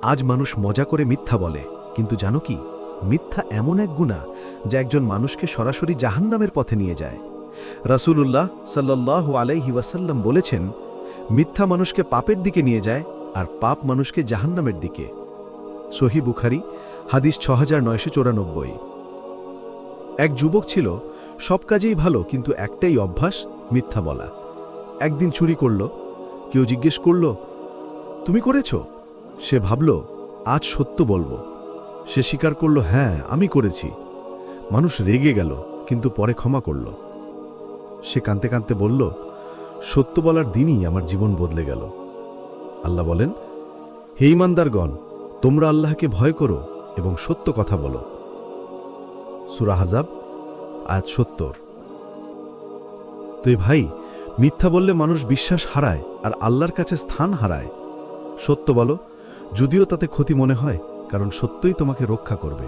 আজ মানুষ মজা করে মিথ্যা বলে, কিন্তু জানো কি, মিথ্যা এমন এক গুনাহ যা একজন মানুষকে সরাসরি জাহান্নামের পথে নিয়ে যায়। রাসূলুল্লাহ সাল্লাল্লাহু আলাইহি ওয়াসাল্লাম বলেছেন, মিথ্যা মানুষকে পাপের দিকে নিয়ে যায় আর পাপ মানুষকে জাহান্নামের দিকে। সহিহ বুখারী হাদিস 6994। এক যুবক ছিল, সব কাজেই ভালো, কিন্তু একটাই অভ্যাস, মিথ্যা বলা। একদিন চুরি করল। কেউ জিজ্ঞেস করল, তুমি করেছ? সে ভাবল, আজ সত্য বলবো। সে স্বীকার করল, হ্যাঁ আমি করেছি। মানুষ রেগে গেল, কিন্তু পরে ক্ষমা করল। সে কাঁদতে কাঁদতে বলল, সত্য বলার দিনই আমার জীবন বদলে গেল। আল্লাহ বলেন, হে ঈমানদারগণ, তোমরা আল্লাহকে ভয় করো এবং সত্য কথা বলো। সূরা আহজাব আয়াত ৭০। তো ভাই, মিথ্যা বললে মানুষ বিশ্বাস হারায় আর আল্লাহর কাছে স্থান হারায়। সত্য বলো, যদিও তাতে ক্ষতি মনে হয়, কারণ সত্যই তোমাকে রক্ষা করবে।